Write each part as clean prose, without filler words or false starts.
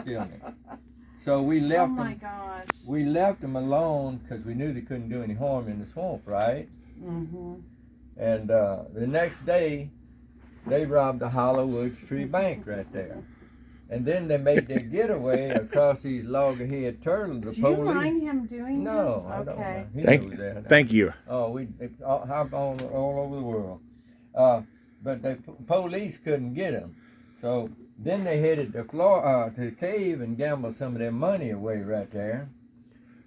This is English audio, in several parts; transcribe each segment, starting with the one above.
kill me. So we left them. Oh my gosh. We left them alone because we knew they couldn't do any harm in the swamp, right? Mm-hmm. And the next day, they robbed the Hollowwoods Tree Bank right there. And then they made their getaway across these loggerhead turtles. The Do police. you mind him doing No, this? I don't. Okay. He knows that. Thank you. Oh, we hopped all over the world. But the police couldn't get them. So then they headed to the cave and gambled some of their money away right there.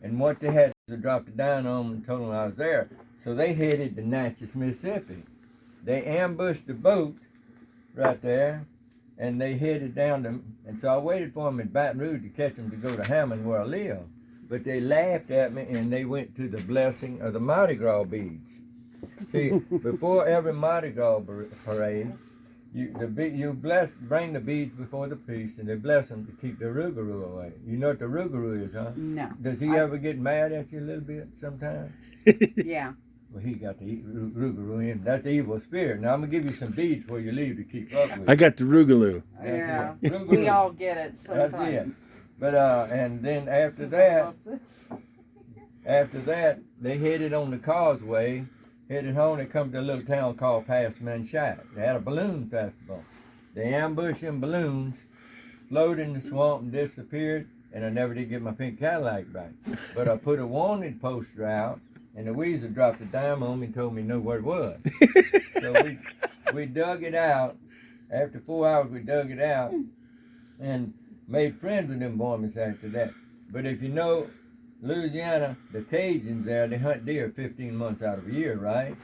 And what they had was to drop the dime on them and told them I was there. So they headed to Natchez, Mississippi. They ambushed the boat right there, and they headed down to, and so I waited for them in Baton Rouge to catch them to go to Hammond where I live. But they laughed at me and they went to the blessing of the Mardi Gras beads. See, before every Mardi Gras parade, you bring the beads before the priest and they bless them to keep the rougarou away. You know what the rougarou is, huh? No. Does he ever get mad at you a little bit sometimes? Yeah. Well, he got the rougarou in. That's the evil spirit. Now, I'm going to give you some beads before you leave to keep up with. I got the Rougaloo. Yeah. Rougarou. We all get it sometimes. That's it. But, and then after that, they headed on the causeway, headed home. They come to a little town called Passmanshire. They had a balloon festival. They ambushed them balloons, floated in the swamp and disappeared, and I never did get my pink Cadillac back. But I put a wanted poster out, and the weasel dropped a dime on me and told me know where it was. So we dug it out. After 4 hours, we dug it out and made friends with them boys after that. But if you know Louisiana, the Cajuns there, they hunt deer 15 months out of a year, right?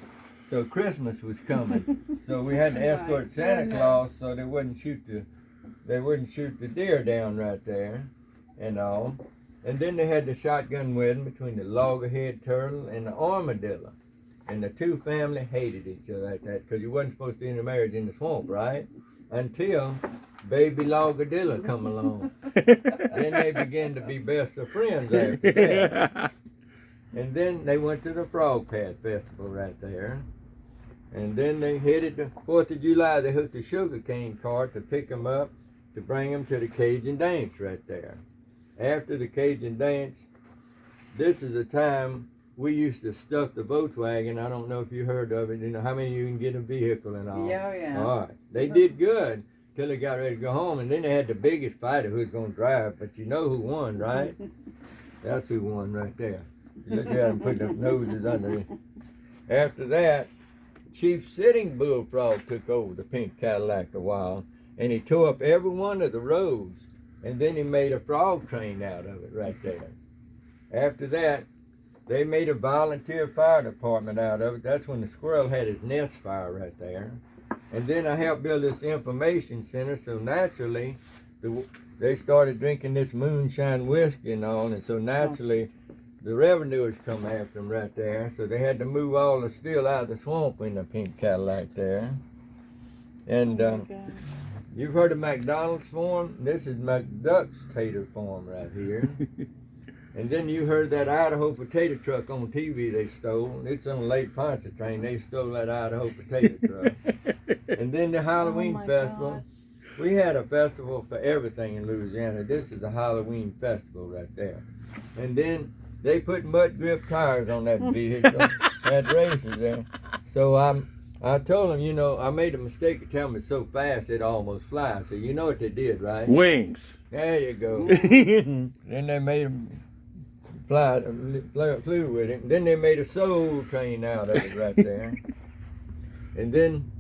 So Christmas was coming. So we had to escort Santa Claus so they wouldn't shoot the deer down right there and all. And then they had the shotgun wedding between the loggerhead turtle and the armadillo. And the two families hated each other like that because you wasn't supposed to intermarry in the swamp, right? Until baby loggerhead come along. Then they began to be best of friends after that. And then they went to the Frog Path Festival right there. And then they headed to 4th of July. They hooked a sugarcane cart to pick them up to bring them to the Cajun dance right there. After the Cajun dance, this is a time we used to stuff the Volkswagen. I don't know if you heard of it. You know how many you can get a vehicle and all. Yeah. All right. They did good till they got ready to go home, and then they had the biggest fighter who was going to drive. But you know who won, right? That's who won right there. You look at them putting their noses under it. After that, Chief Sitting Bullfrog took over the pink Cadillac a while, and he tore up every one of the roads. And then he made a frog train out of it right there. After that, they made a volunteer fire department out of it. That's when the squirrel had his nest fire right there. And then I helped build this information center, so naturally they started drinking this moonshine whiskey and all, and so naturally the revenuers come after them right there. So they had to move all the steel out of the swamp in the pink Cadillac there. And you've heard of McDonald's farm? This is McDuck's tater farm right here. And then you heard that Idaho potato truck on TV they stole. It's on the Lake Pontchartrain. They stole that Idaho potato truck. And then the Halloween festival. Gosh. We had a festival for everything in Louisiana. This is a Halloween festival right there. And then they put mud grip tires on that vehicle. Had races there. So I told them, you know, I made a mistake of telling them it's so fast it almost flies. So you know what they did, right? Wings. There you go. Then they made them flew with it. Then they made a soul train out of it right there. And then,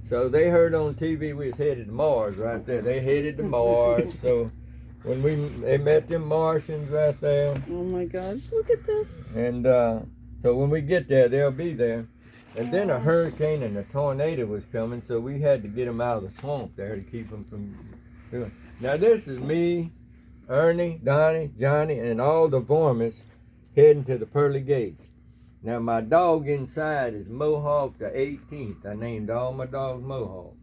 so they heard on TV we was headed to Mars right there. They headed to Mars. So when they met them Martians right there. Oh my gosh, look at this. And so when we get there, they'll be there. And then a hurricane and a tornado was coming, so we had to get them out of the swamp there to keep them from doing. Now this is me, Ernie, Donnie, Johnny, and all the varmints heading to the pearly gates. Now my dog inside is Mohawk the 18th. I named all my dogs Mohawk.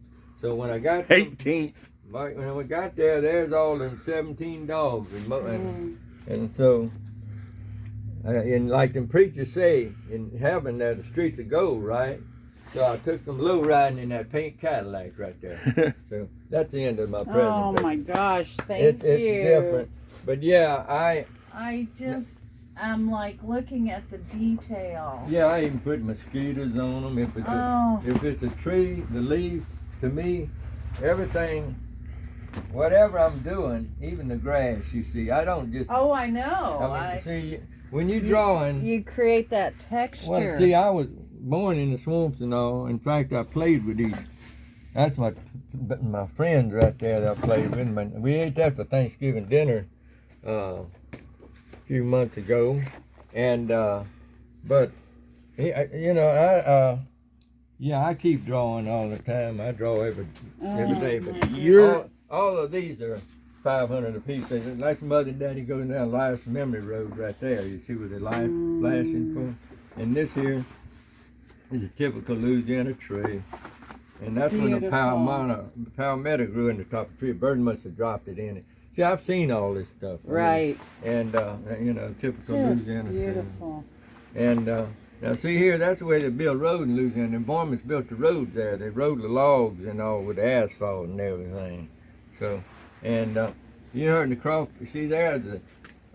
So when I got 18th. When we got there, there's all them 17 dogs, and so. And like them preachers say, in heaven there the streets of gold, right? So I took them low riding in that pink Cadillac right there. So that's the end of my presentation. Oh my gosh, thank It's you. different. But yeah, I'm like looking at the detail. yeah, I even put mosquitoes on them. If it's a tree, the leaf, to me, everything, whatever I'm doing, even the grass, you see, I don't just. Oh, I know. See, when you're drawing, you create that texture. well, see, I was born in the swamps and all. In fact, I played with these. That's my friends right there that I played with. We ate that for Thanksgiving dinner a few months ago, and but you know, I keep drawing all the time. I draw every day. But all of these are 500 a piece. That's Mother and Daddy goes down Life's Memory Road right there. You see where the life flashing for. And this here is a typical Louisiana tree. And that's when the palmetto grew in the top of the tree. A bird must have dropped it in it. See, I've seen all this stuff. Right. And, you know, typical Louisiana beautiful. scene. And now see here, that's the way they build roads in Louisiana. The Mormons built the roads there. They rode the logs and all with asphalt and everything. So, and you heard the crawfish. See there,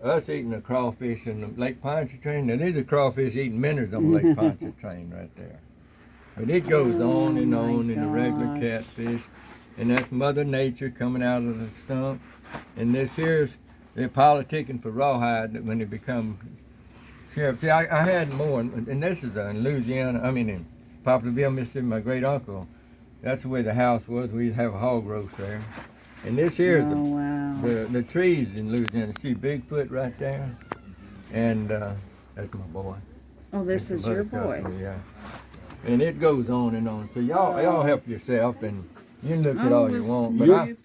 us eating the crawfish in the Lake Pontchartrain. Now these are crawfish eating minnows on the Lake Pontchartrain right there. But it goes on and on in the regular catfish. And that's Mother Nature coming out of the stump. And this here's, they're politicking for rawhide when they become sheriff. See, I had more, and this is in Louisiana, in Poplarville, Mississippi, my great uncle. That's the way the house was. We'd have a hog roast there. And this here is the trees in Louisiana. See Bigfoot right there? And that's my boy. Oh, this is your boy. Yeah. And it goes on and on. So y'all help yourself, and you can look at all you want. But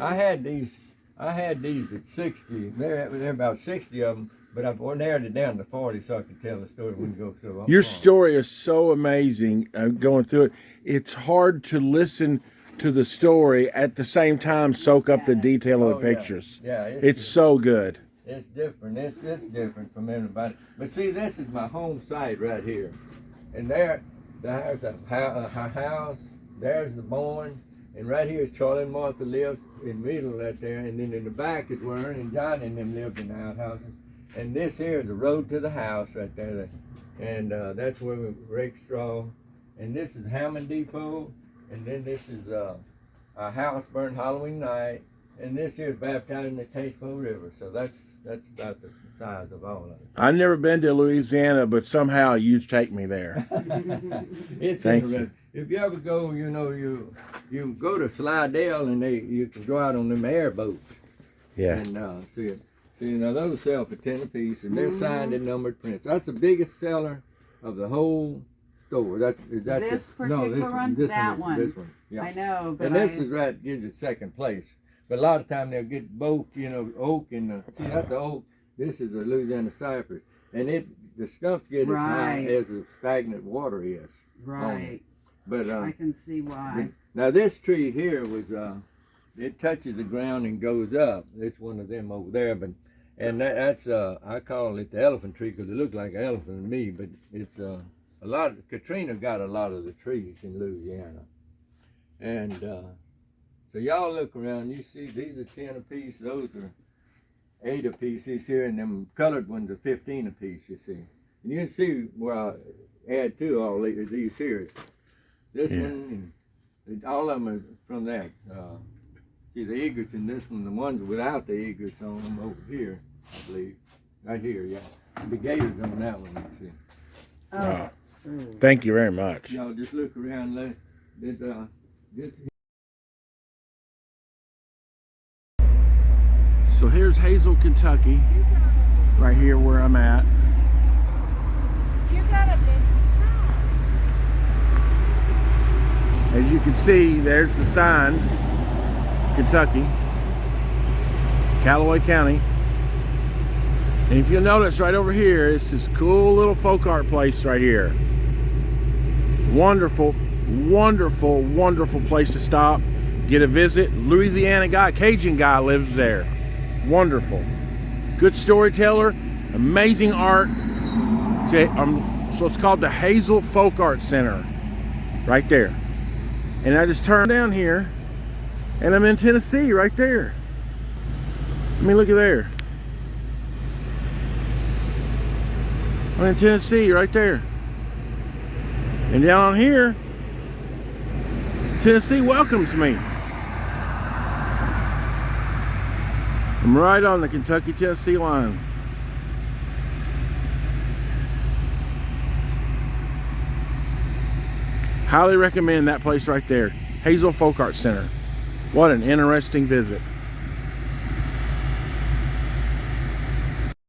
I had these at 60. There about 60 of them, but I've narrowed it down to 40 so I could tell the story when you go so long. Your story is so amazing. Going through it, it's hard to listen to the story at the same time soak up the detail of the pictures. Yeah, it's so good. It's different. It's different from everybody. But see, this is my home site right here, and there's a house. There's the barn, and right here is Charlie and Martha lived in the middle right there, and then in the back is where Ernie and Johnny and them lived in the outhouses. And this here is the road to the house right there, and that's where we rake straw. And this is Hammond Depot. And then this is a house burned Halloween night, and this here is baptized in the Tazewell River. So that's about the size of all of it. I've never been to Louisiana, but somehow you take me there. It's interesting. If you ever go, you know, you go to Slidell, and you can go out on them airboats. Yeah. And see it. See, now those sell for 10 apiece, and they're signed and numbered prints. That's the biggest seller of the whole store. This particular one? This one. Yeah. I know, but and this is right, gives you second place. But a lot of time they'll get both, you know, oak and see, that's the oak. This is a Louisiana cypress, and the stumps get as high as the stagnant water is. Right. But I can see why. Now this tree here was it touches the ground and goes up. It's one of them over there, and that's I call it the elephant tree because it looked like an elephant to me, but it's Katrina got a lot of the trees in Louisiana. And so y'all look around, you see these are 10 apiece, those are 8 apiece here, and them colored ones are 15 apiece, you see. And you can see where I add to all these here. This one, and all of them are from that. See the egrets in this one, the ones without the egrets on them over here, I believe. Right here, yeah. The gators on that one, you see. Wow. Thank you very much. Y'all just look around. So here's Hazel, Kentucky, right here where I'm at. You got a big house. As you can see, there's the sign, Kentucky, Callaway County. And if you'll notice right over here, it's this cool little folk art place right here. Wonderful, wonderful, wonderful place to stop, get a visit. Louisiana guy, Cajun guy lives there. Wonderful. Good storyteller, amazing art. So it's called the Hazel Folk Art Center. right there. And I just turn down here and I'm in Tennessee right there. I mean, look at there. I'm in Tennessee right there. And down on here, Tennessee welcomes me. I'm right on the Kentucky-Tennessee line. Highly recommend that place right there. Hazel Folk Art Center. What an interesting visit.